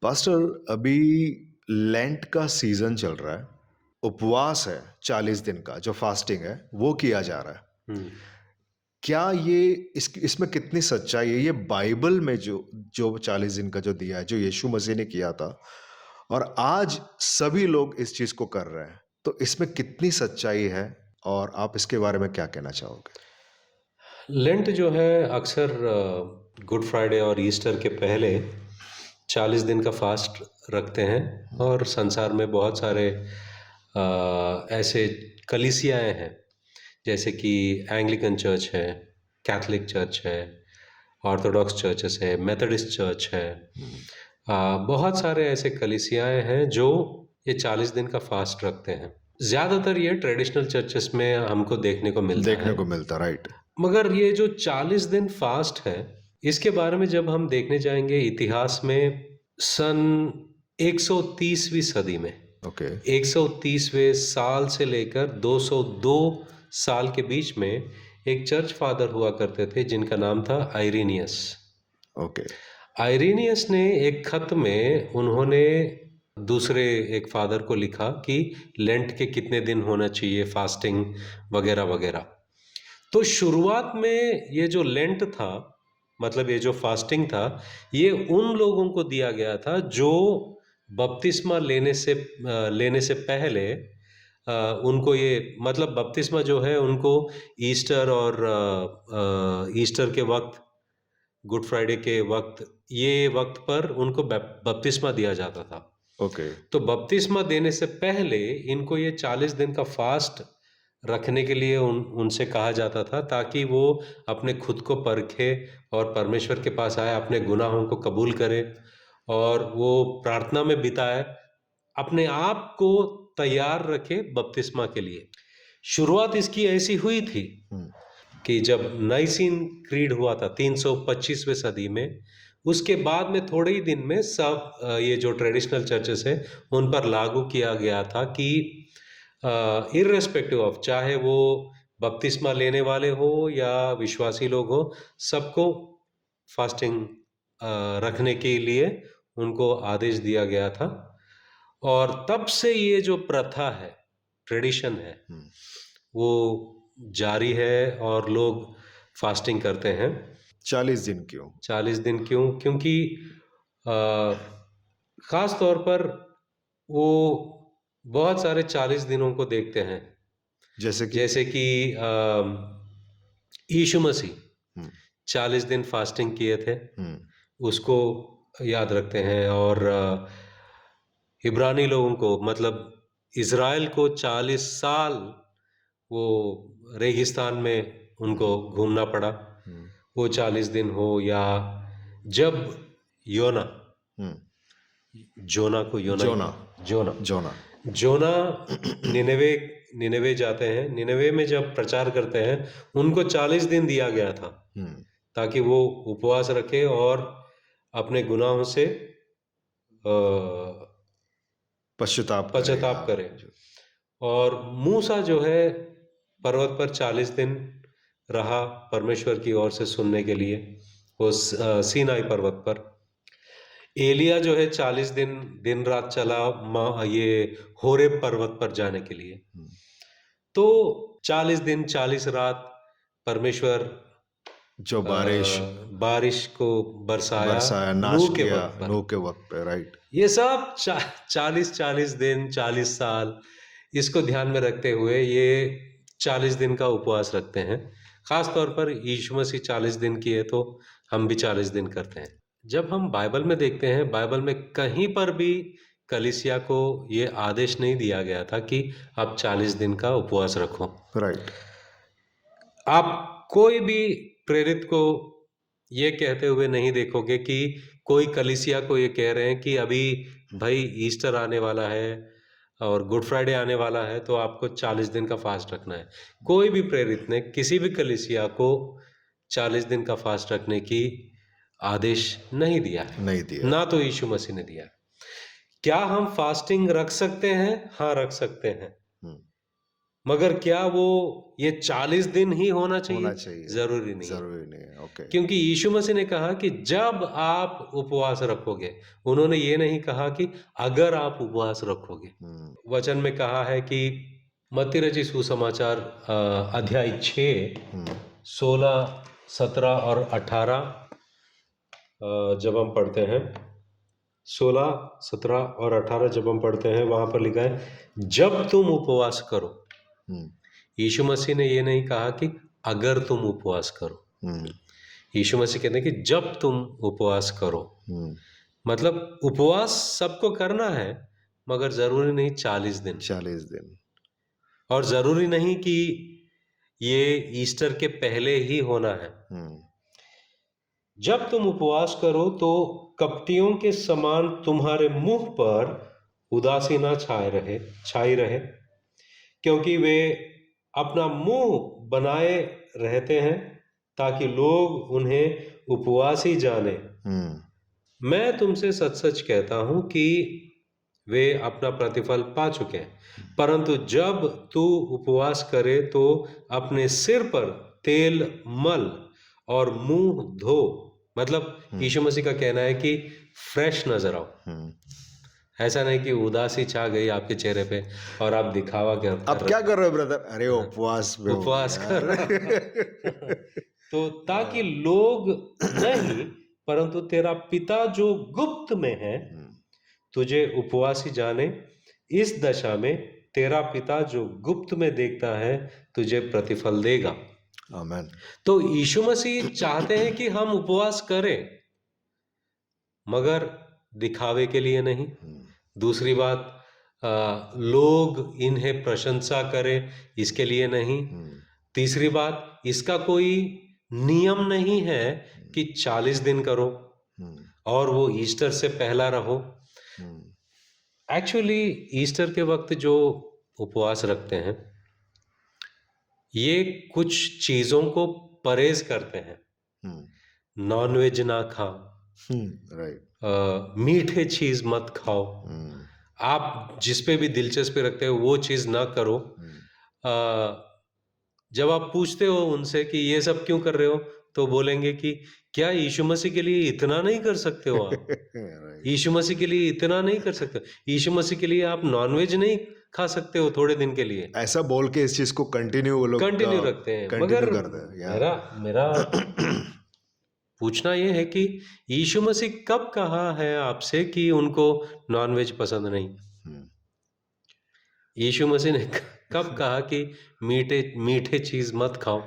Pastor, अभी lent का season चल रहा है। उपवास है 40 दिन का, जो फास्टिंग है वो किया जा रहा है। हम्म। क्या ये इसमें कितनी सच्चाई है? ये बाइबल में जो जो 40 दिन का जो दिया है, जो यीशु मसीह ने किया था, और आज सभी लोग इस चीज को कर रहे हैं, तो इसमें कितनी सच्चाई है और आप इसके बारे में क्या कहना चाहोगे? लेंट जो है अक्सर गुड फ्राइडे और ईस्टर के पहले 40 दिन का फास्ट रखते हैं। और संसार में बहुत सारे ऐसे कलीसियाएं हैं, जैसे कि एंग्लिकन चर्च है, कैथलिक चर्च है, ऑर्थोडॉक्स चर्चेस है, मेथोडिस्ट चर्च है। बहुत सारे ऐसे कलीसियाएं हैं जो ये 40 दिन का फास्ट रखते हैं। ज़्यादातर ये ट्रेडिशनल चर्चेस में हमको देखने को मिलता देखने है। को मिलता, राइट? मगर ये जो 40 दिन फास्ट है, इसके बारे में जब हम देखने जाएंगे इतिहास में, सन 130वीं सदी में, ओके। 130वें साल से लेकर 202 साल के बीच में एक चर्च फादर हुआ करते थे जिनका नाम था आइरेनियस। ओके। आइरेनियस ने एक खत में उन्होंने दूसरे एक फादर को लिखा कि लेंट के कितने दिन होना चाहिए, फास्टिंग वगैरह वगैरह। तो शुरुआत में ये जो लेंट था, मतलब ये जो फास्टिंग था, ये उन लोगों को दिया गया था जो बपतिस्मा लेने से पहले उनको ये, मतलब बपतिस्मा जो है उनको ईस्टर और ईस्टर के वक्त, गुड फ्राइडे के वक्त, ये वक्त पर उनको बपतिस्मा दिया जाता था। ओके। तो बपतिस्मा देने से पहले इनको ये 40 दिन का फास्ट रखने के लिए उनसे कहा जाता था, ताकि वो अपने खुद को परखे और परमेश्वर के पास आए, अपने गुनाहों को कबूल करे और वो प्रार्थना में बिताए, अपने आप को तैयार रखे बपतिस्मा के लिए। शुरुआत इसकी ऐसी हुई थी कि जब नाइसीन क्रीड हुआ था 325वें सदी में, उसके बाद में थोड़े ही दिन में सब ये जो ट्रेडिशनल चर्चेस है उन पर लागू किया गया था कि इर्रेस्पेक्टिव ऑफ, चाहे वो बपतिस्मा लेने वाले हो या विश्वासी लोग हो, सबको फास्टिंग रखने के लिए उनको आदेश दिया गया था। और तब से ये जो प्रथा है, ट्रेडिशन है, वो जारी है और लोग फास्टिंग करते हैं। 40 दिन क्यों? 40 दिन क्यों? क्योंकि अ, खास तौर पर वो बहुत सारे 40 दिनों को देखते हैं, जैसे कि? जैसे कि यीशु मसीह 40 दिन फास्टिंग किए थे, उसको याद रखते हैं। और इब्रानी लोगों को, मतलब इज़राइल को 40 साल वो रेगिस्तान में उनको घूमना पड़ा, वो 40 दिन हो, या जब योना, जोना को योना जोना। जोना जोना। जोना निनवे निनवे जाते हैं। निनवे में जब प्रचार करते हैं, उनको 40 दिन दिया गया था ताकि वो उपवास रखे और अपने गुनाहों से पश्चाताप करे। और मूसा जो है पर्वत पर 40 दिन रहा परमेश्वर की ओर से सुनने के लिए, वो सीनाई पर्वत पर। एलिया जो है 40 दिन दिन रात चला ये होरेब पर्वत पर जाने के लिए। तो 40 दिन 40 रात परमेश्वर जो बारिश को बरसाया नाश नूह के किया वक्त पर। नूह के वक्त पे, राइट? ये सब 40 दिन 40 साल, इसको ध्यान में रखते हुए ये 40 दिन का उपवास रखते हैं। खास तौर पर यीशु मसीह 40 दिन किए, तो हम भी 40 दिन करते हैं। जब हम बाइबल में देखते हैं, बाइबल में कहीं पर भी कलीसिया को ये आदेश नहीं दिया गया था कि आप 40 दिन का उपवास रखो। राइट। आप कोई भी प्रेरित को ये कहते हुए नहीं देखोगे कि कोई कलीसिया को ये कह रहे हैं कि अभी भाई ईस्टर आने वाला है और गुड फ्राइडे आने वाला है, तो आपको 40 दिन का फास्ट रखना है। कोई भी प्रेरित ने किसी भी कलीसिया को 40 दिन का फास्ट रखने की आदेश नहीं दिया है, नहीं दिया। ना तो यीशु मसीह ने दिया। क्या हम फास्टिंग रख सकते हैं? हाँ, रख सकते हैं। मगर क्या वो ये 40 दिन ही होना होना चाहिए? चाहिए। जरूरी नहीं है। ज़रूरी नहीं है, ओके। क्योंकि यीशु मसीह ने कहा कि जब आप उपवास रखोगे, उन्होंने ये नहीं कहा कि अगर आप उपवास रखोगे। हुँ, वचन में कहा है कि मत्ती रचित सुसमाचार अध्याय 6, हुँ, 16, 17 और 18 जब हम पढ़ते हैं, 16, 17 और 18 जब हम पढ़ते हैं, वहां पर लिखा है, जब तुम उपवास करो। हुँ, यीशु मसीह ने ये नहीं कहा कि अगर तुम उपवास करो। हुँ, यीशु मसीह कहते हैं कि जब तुम उपवास करो। हुँ, मतलब उपवास सबको करना है, मगर जरूरी नहीं 40 दिन। 40 दिन। और जरूरी नहीं कि ये ईस्टर के पहले ही होना है। हुँ, जब तुम उपवास करो तो कपटियों के समान तुम्हारे मुंह पर उदासी ना छाई रहे, क्योंकि वे अपना मुंह बनाए रहते हैं ताकि लोग उन्हें उपवासी जाने। हुँ, मैं तुमसे सच सच कहता हूं कि वे अपना प्रतिफल पा चुके हैं। परंतु जब तू उपवास करे तो अपने सिर पर तेल मल और मुंह धो। मतलब हुँ, यीशु मसीह का कहना है कि फ्रेश नजर आओ। हुँ। ऐसा नहीं कि उदासी छा गई आपके चेहरे पे और आप दिखावा कर अब क्या रहे कर रहे हो ब्रदर? अरे हो। उपवास में हूँ उपवास कर यार। रहा तो ताकि लोग नहीं, परंतु तेरा पिता जो गुप्त में है हुँ, तुझे उपवासी जाने। इस दशा में तेरा पिता जो गुप्त में देखता है तुझे प्रतिफल देगा। आमेन। तो यीशु मसीह चाहते हैं कि हम उपवास करें, मगर दिखावे के लिए नहीं। हुँ, दूसरी बात, लोग इन्हें प्रशंसा करें इसके लिए नहीं। हुँ, तीसरी बात, इसका कोई नियम नहीं है कि 40 दिन करो हुँ, और वो ईस्टर से पहला रहो। हुँ, एक्चुअली ईस्टर के वक्त जो उपवास रखते हैं, ये कुछ चीजों को परहेज करते हैं। हुँ, नॉनवेज ना खाओ, हुँ, राइट। मीठे चीज मत खाओ, हुँ, आप जिस पे भी दिलचस्पी रखते हो वो चीज ना करो। हुँ, अ, जब आप पूछते हो उनसे कि ये सब क्यों कर रहे हो, तो बोलेंगे कि क्या यीशु मसीह के लिए इतना नहीं कर सकते हो आप? राइट। यीशु मसीह के लिए इतना नहीं कर सकते? यीशु मसीह के लिए आप नॉनवेज नहीं खा सकते हो थोड़े दिन के लिए? ऐसा बोल के इस चीज़ को कंटिन्यू वो लोग कंटिन्यू रखते हैं। कंटिन्यू मगर करते हैं, या मेरा मेरा पूछना ये है कि यीशु मसीह कब कहा है आपसे कि उनको नॉनवेज पसंद नहीं? हुँ, यीशु मसीह ने कब कहा कि मीठे मीठे चीज मत खाओ?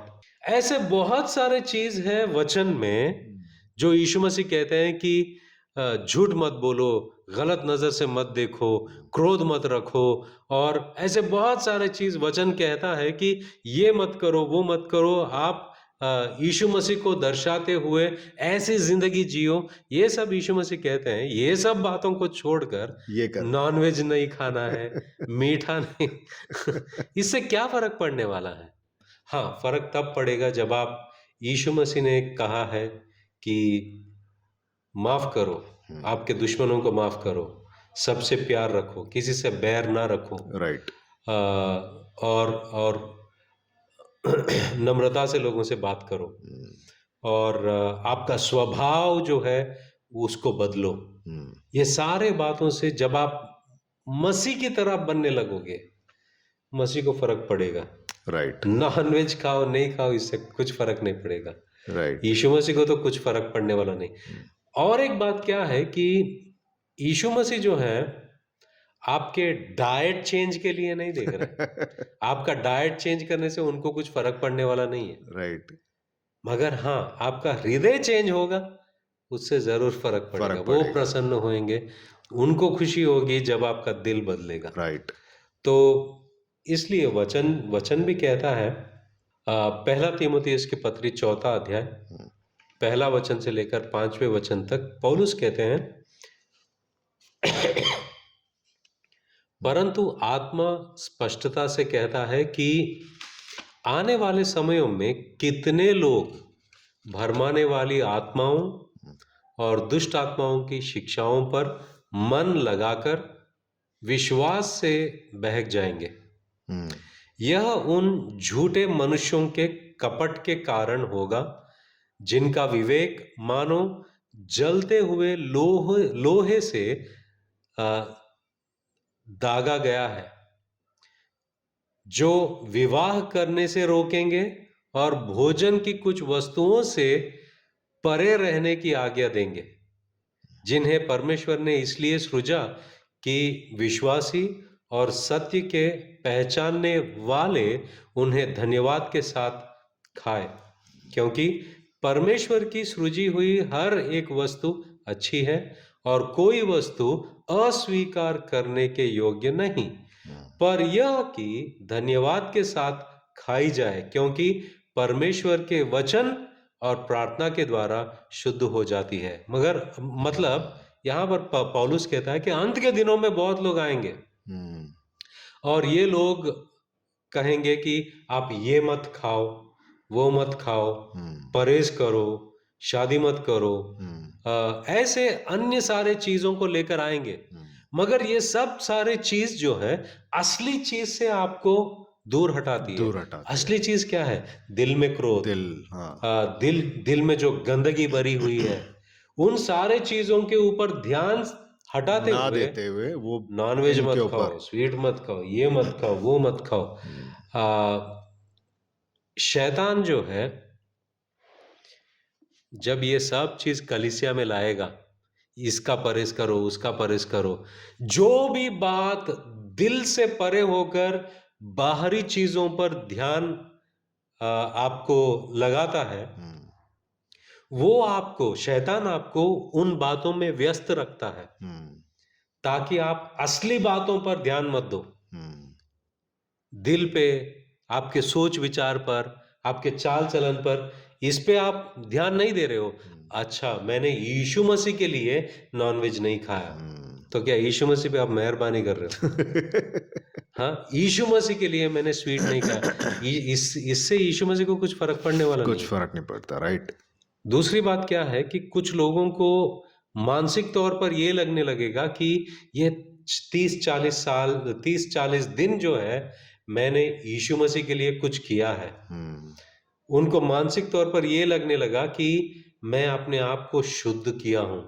ऐसे बहुत सारे चीज है वचन में हुँ, जो यीशु मसीह कहते हैं कि झूठ मत बोलो, गलत नजर से मत देखो, क्रोध मत रखो, और ऐसे बहुत सारे चीज वचन कहता है कि ये मत करो, वो मत करो। आप यीशु मसीह को दर्शाते हुए ऐसी जिंदगी जियो। ये सब यीशु मसीह कहते हैं। ये सब बातों को छोड़कर ये करो। नॉनवेज नहीं खाना है, मीठा नहीं इससे क्या फर्क पड़ने वाला है? हाँ, फर्क तब पड़ेगा जब आप, यीशु मसीह ने कहा है कि माफ करो, हुँ, आपके दुश्मनों को माफ करो, सबसे प्यार रखो, किसी से बैर ना रखो, राइट। और नम्रता से लोगों से बात करो, हुँ, और आपका स्वभाव जो है उसको बदलो। हुँ, ये सारे बातों से जब आप मसीह की तरह बनने लगोगे, मसीह को फर्क पड़ेगा। राइट, नॉनवेज खाओ नहीं खाओ इससे कुछ फर्क नहीं पड़ेगा। राइट। यीशु मसीह को तो कुछ फर्क पड़ने वाला नहीं। हुँ, और एक बात क्या है कि यीशु मसीह जो है आपके डाइट चेंज के लिए नहीं देख रहे हैं। आपका डाइट चेंज करने से उनको कुछ फर्क पड़ने वाला नहीं है। राइट, मगर हाँ, आपका हृदय चेंज होगा, उससे जरूर फर्क पड़ेगा। फ़र्क वो पड़ेगा। प्रसन्न होंगे, उनको खुशी होगी जब आपका दिल बदलेगा। राइट। तो इसलिए वचन वचन भी कहता है, पहला तीमुथियुस की पत्री 4 अध्याय हुँ, पहला वचन से लेकर 5वें वचन तक पौलुस कहते हैं, हुँ, परंतु आत्मा स्पष्टता से कहता है कि आने वाले समयों में कितने लोग भरमाने वाली आत्माओं हुँ, और दुष्ट आत्माओं की शिक्षाओं पर मन लगाकर विश्वास से बहक जाएंगे। हुँ, यह उन झूठे मनुष्यों के कपट के कारण होगा जिनका विवेक मानो जलते हुए लोहे से अ, दागा गया है, जो विवाह करने से रोकेंगे और भोजन की कुछ वस्तुओं से परे रहने की आज्ञा देंगे, जिन्हें परमेश्वर ने इसलिए सृजा कि विश्वासी और सत्य के पहचानने वाले उन्हें धन्यवाद के साथ खाए, क्योंकि परमेश्वर की सृजी हुई हर एक वस्तु अच्छी है और कोई वस्तु अस्वीकार करने के योग्य नहीं, पर यह कि धन्यवाद के साथ खाई जाए, क्योंकि परमेश्वर के वचन और प्रार्थना के द्वारा शुद्ध हो जाती है। मगर मतलब यहाँ पर पौलुस कहता है कि अंत के दिनों में बहुत लोग आएंगे हम्म, और ये लोग कहेंगे कि आप ये मत खाओ, वो मत खाओ, परहेज करो, शादी मत करो, ऐसे अन्य सारे चीजों को लेकर आएंगे। मगर ये सब सारे चीज जो है असली चीज से आपको दूर हटाती है। दूर हटाती है। असली चीज क्या है? दिल में क्रोध, दिल, हाँ, दिल में जो गंदगी भरी हुई है, उन सारे चीजों के ऊपर ध्यान हटाते ना हुए देते हुए वो नॉनवेज इनके मत ऊपर। खाओ, स्वीट मत खाओ, ये मत खाओ, वो मत खाओ। शैतान जो है जब ये सब चीज कलीसिया में लाएगा, इसका परहेज करो, उसका परहेज करो, जो भी बात दिल से परे होकर बाहरी चीजों पर ध्यान आपको लगाता है, वो आपको, शैतान आपको उन बातों में व्यस्त रखता है ताकि आप असली बातों पर ध्यान मत दो। दिल पे, आपके सोच विचार पर, आपके चाल चलन पर, इस पे आप ध्यान नहीं दे रहे हो। अच्छा, मैंने यीशु मसीह के लिए नॉनवेज नहीं खाया, तो क्या यीशु मसीह पे आप मेहरबानी कर रहे हो? हाँ, यीशु मसीह के लिए मैंने स्वीट नहीं खाया, इससे यीशु मसीह को कुछ फर्क पड़ने वाला नहीं कुछ है। फर्क नहीं पड़ता, राइट। दूसरी बात क्या है कि कुछ लोगों को मानसिक तौर पर ये लगने लगेगा कि ये 30-40 दिन जो है मैंने यीशु मसीह के लिए कुछ किया है। उनको मानसिक तौर पर ये लगने लगा कि मैं अपने आप को शुद्ध किया हूं,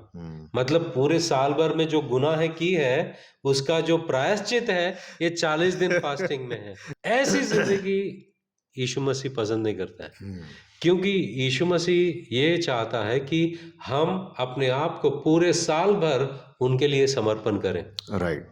मतलब पूरे साल भर में जो गुनाह की है उसका जो प्रायश्चित है ये 40 दिन फास्टिंग में है। ऐसी जिंदगी यीशु मसीह पसंद नहीं करता है, क्योंकि यीशु मसीह ये चाहता है कि हम अपने आप को पूरे साल भर उनके लिए समर्पण करें, राइट।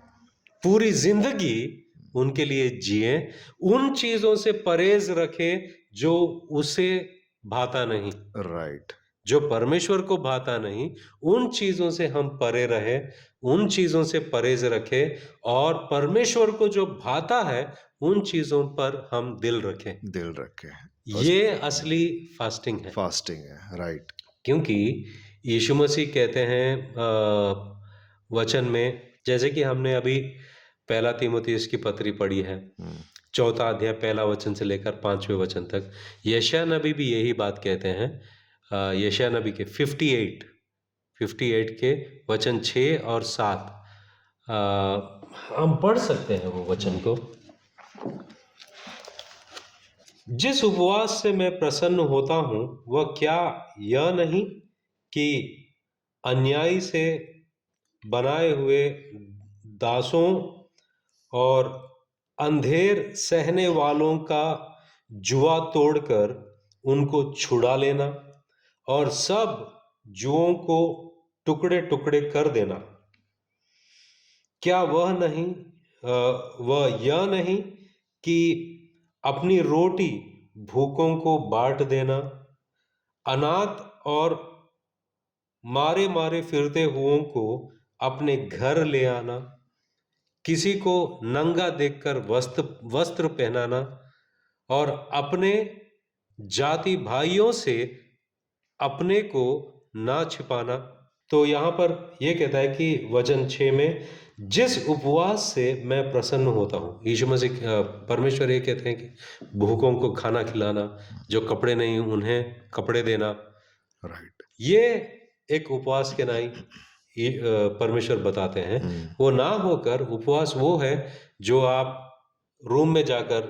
पूरी जिंदगी उनके लिए जिए, उन चीजों से परहेज रखें जो उसे भाता नहीं, राइट। जो परमेश्वर को भाता नहीं, उन चीजों से हम परे रहे, उन चीजों से परहेज रखें और परमेश्वर को जो भाता है उन चीजों पर हम दिल रखें। दिल रखे। ये असली फास्टिंग है। फास्टिंग है, राइट। क्योंकि यीशु मसीह कहते हैं वचन में, जैसे कि हमने अभी पहला तीमुथियुस की पत्री पढ़ी है, 4 अध्याय 1 वचन से लेकर 5वें वचन तक, यशायाह नबी भी यही बात कहते हैं। यशायाह नबी के 58 के वचन 6 और 7 हम पढ़ सकते हैं वो वचन को। जिस उपवास से मैं प्रसन्न होता हूं वह क्या यह नहीं कि अन्यायी से बनाए हुए दासों और अंधेर सहने वालों का जुआ तोड़कर उनको छुड़ा लेना और सब जुओं को टुकड़े टुकड़े कर देना? क्या वह यह नहीं कि अपनी रोटी भूखों को बांट देना, अनाथ और मारे मारे फिरते हुओं को अपने घर ले आना, किसी को नंगा देखकर वस्त्र पहनाना और अपने जाति भाइयों से अपने को ना छिपाना? तो यहाँ पर यह कहता है कि वचन 6 में, जिस उपवास से मैं प्रसन्न होता हूँ, यीशु मसीह परमेश्वर ये कहते हैं कि भूखों को खाना खिलाना, जो कपड़े नहीं उन्हें कपड़े देना, राइट। ये एक उपवास के नाई परमेश्वर बताते हैं। वो ना होकर उपवास वो है जो आप रूम में जाकर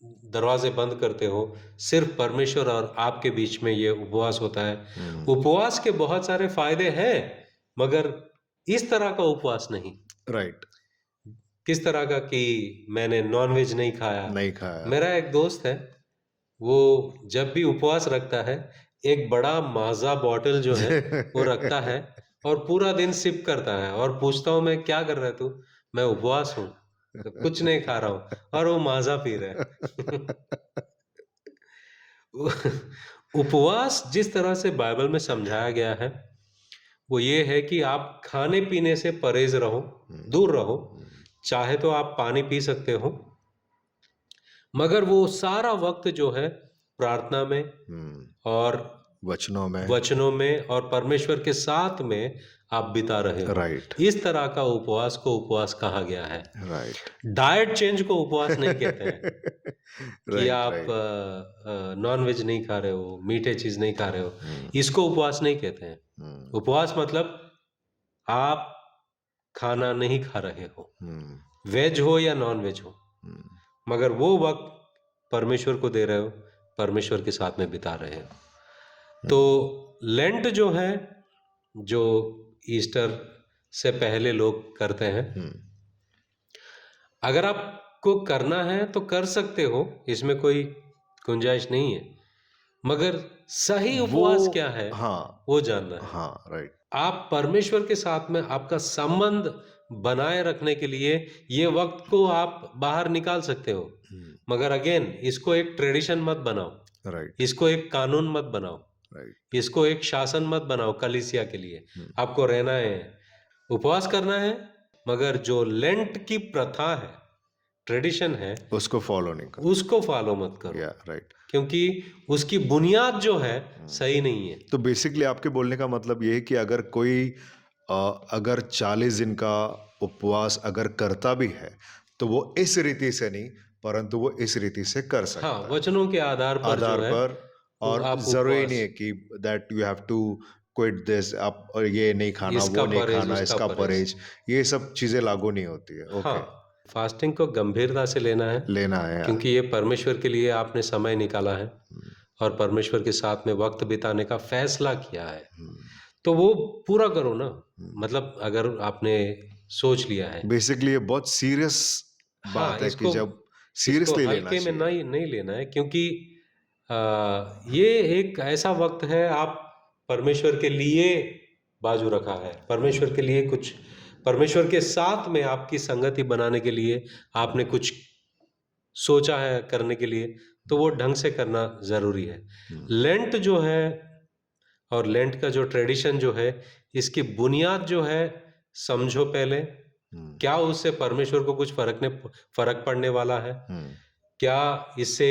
दरवाजे बंद करते हो, सिर्फ परमेश्वर और आपके बीच में ये उपवास होता है। हम्म, उपवास के बहुत सारे फायदे हैं, मगर इस तरह का उपवास नहीं। राइट। किस तरह का कि मैंने नॉनवेज नहीं खाया। नहीं खाया। मेरा एक दोस्त है, वो जब भी उपवास रखता है, एक बड़ा माज़ा बॉटल जो है, वो रखता है और पूरा दिन सिप करता है और पूछता हूँ मैं, क्या कर रहा है तू? मैं उपवास हूँ, तो कुछ नहीं खा रहा हूँ, और वो माज़ा पी रहा है। उपवास जिस तरह से बाइबल में समझाया गया है, वो ये है कि आप खाने-पीने से परहेज़ रहो, हम्म, दूर रहो। चाहे तो आप पानी पी सकते हो, मगर वो सारा वक़्त जो है प्रार्थना में हम्म, और वचनों में। वचनों में और परमेश्वर के साथ में आप बिता रहे हो। राइट। इस तरह का उपवास को उपवास कहा गया है। राइट। डाइट चेंज को उपवास नहीं कहते हैं कि राइट। आप राइट। नॉन-वेज नहीं खा रहे हो, मीठे चीज़ नहीं खा रहे हो। हम्म, इसको उपवास नहीं कहते हैं। हम्म, उपवास मतलब आप खाना नहीं खा रहे हो, हम्म, वेज हो या नॉन-वेज हो, हम्म, मगर वो वक़्त परमेश्वर को दे रहे हो, परमेश्वर के साथ में बिता रहे हो। तो हम्म, लेंट जो है, जो ईस्टर से पहले लोग करते हैं, हम्म। अगर आपको करना है तो कर सकते हो, इसमें कोई गुंजाइश नहीं है। मगर सही वो, उपवास क्या है, हाँ, वो जानना है। हाँ, राइट। आप परमेश्वर के साथ में आपका संबंध बनाए रखने के लिए ये वक्त को आप बाहर निकाल सकते हो, हम्म, मगर अगेन इसको एक ट्रेडिशन मत बनाओ, राइट। इसको एक कानून मत बनाओ, राइट। इसको एक शासन मत बनाओ कलीसिया के लिए। हम्म, आपको रहना है, उपवास करना है, मगर जो लेंट की प्रथा है, ट्रेडिशन है, उसको फॉलो नहीं करना। उसको फॉलो मत करो, या राइट। क्योंकि उसकी बुनियाद जो है सही नहीं है। तो बेसिकली आपके बोलने का मतलब ये है कि अगर कोई अगर 40 दिन का उपवास अगर करता भी है, तो वो इस रीति से नहीं, परंतु वो इस रीति से कर हाँ, सकता है वचनों के आधार पर जो आधार है, पर। वो और आप जरूरी नहीं उपवास, है कि that you have to quit this, आप और ये नहीं खाना, इसका वो नहीं परहेज, खाना, उसका इसका परहेज। परहेज, ये सब चीजें लागू नहीं होती है। ओके। हाँ, फास्टिंग को गंभीरता से लेना है, लेना है यार। क्योंकि ये परमेश्वर के लिए आपने समय निकाला है हम्म, और परमेश्वर के साथ में वक्त बिताने का फैसला किया है, हम्म, तो वो पूरा करो ना। हम्म। मतलब अगर आपने सोच लिया है, बेसिकली ये बहुत सीरियस हाँ, बात है कि इसको जब इसको सीरियसली लेना हल्के में चाहिए। नहीं नहीं लेना है, क्योंकि ये एक ऐसा वक्त है, आप परमेश्वर के लिए बाजू रखा है, परमेश्वर के लिए कुछ, परमेश्वर के साथ में आपकी संगति बनाने के लिए आपने कुछ सोचा है करने के लिए, तो वो ढंग से करना ज़रूरी है। हम्म, लेंट जो है और लेंट का जो ट्रेडिशन जो है, इसकी बुनियाद जो है, समझो पहले, हम्म, क्या उससे परमेश्वर को कुछ फर्क पड़ने वाला है? हम्म, क्या इससे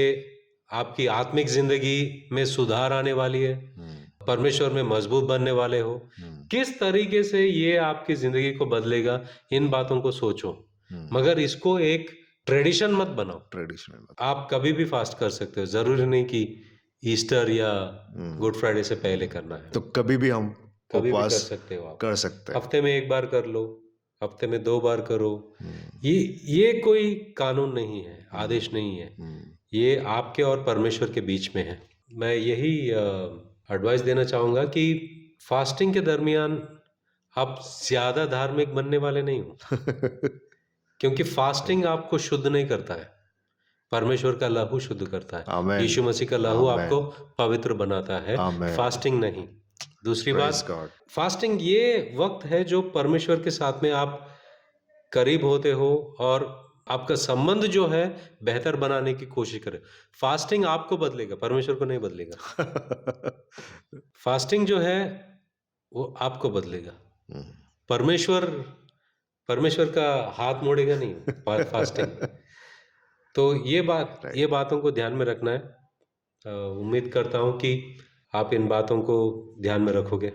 आपकी आत्मिक जिंदगी में सुधार आने वाली है? हम्म, परमेश्वर में मजबूत बनने वाले हो? हम्म, किस तरीके से ये आपकी जिंदगी को बदलेगा, इन बातों को सोचो, हम्म। मगर इसको एक ट्रेडिशन मत बनाओ। ट्रेडिशनल। आप कभी भी फास्ट कर सकते हो, जरूरी नहीं कि ईस्टर या हम्म, गुड फ्राइडे से पहले करना है। तो कभी भी हम कभी भी कर उपवास सकते हो आप, कर सकते हैं। हफ्ते में एक बार कर लो, हफ्ते में 2 बार करो। हम्म, ये ये कोई कानून नहीं है, हम्म, आदेश नहीं है, हम्म, ये आपके और परमेश्वर के बीच में है। मैं यही एडवाइस देना चाहूँगा कि फास्टिंग के दरमियान आप ज़्यादा धार्मिक बनने वाले नहीं हो, क्योंकि फास्टिंग आपको शुद्ध नहीं करता है, परमेश्वर का लहू शुद्ध करता है। आमेन। यीशु मसीह का लहू आपको आमेन। पवित्र बनाता है, आमेन। फास्टिंग नहीं। दूसरी प्रेज बात, गॉड। फास्टिंग ये वक्त है जो परमेश्वर के साथ में आप करीब होते हो और आपका संबंध जो है बेहतर बनाने की कोशिश करें। फास्टिंग आपको बदलेगा, परमेश्वर को नहीं बदलेगा। फास्टिंग जो है वो आपको बदलेगा। परमेश्वर परमेश्वर का हाथ मोड़ेगा नहीं फास्टिंग। तो ये राइट। बातों को ध्यान में रखना है। उम्मीद करता हूँ कि आप इन बातों को ध्यान में रखोगे।